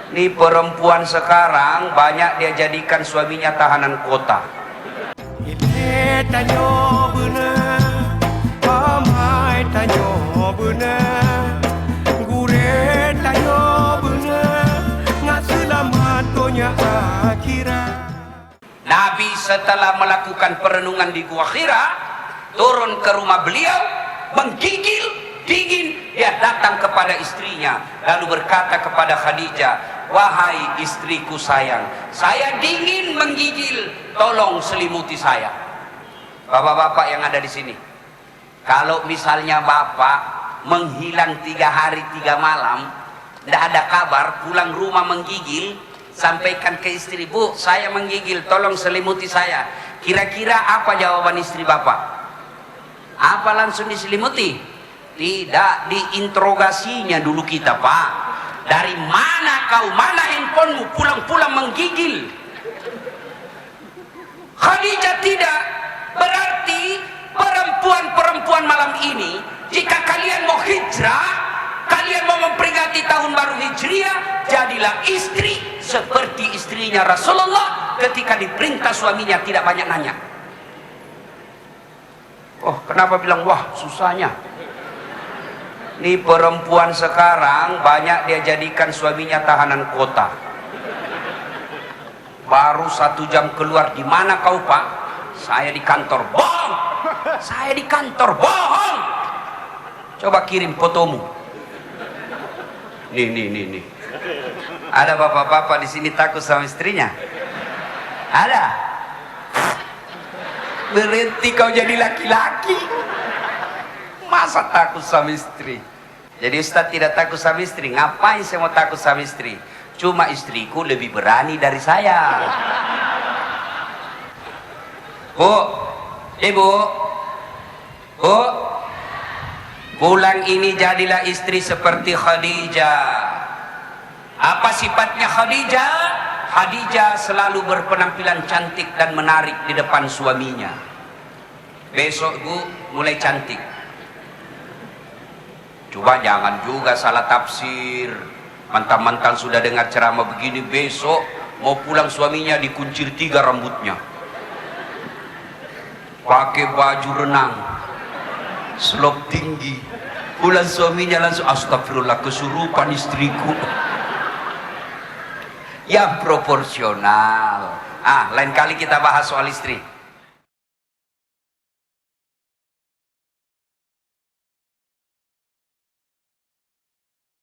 Nih perempuan sekarang banyak dia jadikan suaminya tahanan kota. Nabi setelah melakukan perenungan di Gua Hira, turun ke rumah beliau, menggigil, dingin, dia datang kepada istrinya, lalu berkata kepada Khadijah, wahai istriku sayang, saya dingin menggigil, tolong selimuti saya. Bapak-bapak yang ada di sini, kalau misalnya bapak menghilang 3 hari 3 malam, tidak ada kabar, pulang rumah menggigil, sampaikan ke istri, bu saya menggigil, tolong selimuti saya. Kira-kira apa jawaban istri bapak? Apa langsung diselimuti? Tidak, diinterogasinya dulu kita, pak. Dari mana kau, mana handphonemu, pulang-pulang menggigil? Khadijah tidak. Berarti perempuan-perempuan malam ini, jika kalian mau hijrah, kalian mau memperingati tahun baru Hijriah, jadilah istri seperti istrinya Rasulullah ketika diperintah suaminya tidak banyak nanya. Oh, kenapa bilang wah susahnya? Nih perempuan sekarang banyak dia jadikan suaminya tahanan kota. Baru 1 jam keluar, di mana kau pak? Saya di kantor. Bohong. Saya di kantor. Bohong. Coba kirim fotomu. Nih. Ada bapak-bapak di sini takut sama istrinya? Ada? Berhenti kau jadi laki-laki. Masa takut sama istri? Jadi Ustaz tidak takut sama istri. Ngapain saya mau takut sama istri? Cuma istriku lebih berani dari saya. Bu, ibu, bu, pulang ini jadilah istri seperti Khadijah. Apa sifatnya Khadijah? Khadijah selalu berpenampilan cantik dan menarik di depan suaminya. Besok bu mulai cantik. Coba jangan juga salah tafsir. Mantan-mantan sudah dengar ceramah begini, besok mau pulang suaminya dikuncir 3 rambutnya. Pakai baju renang, selop tinggi. Pulang suaminya langsung astagfirullah, kesurupan istriku. Yang proporsional. Lain kali kita bahas soal istri.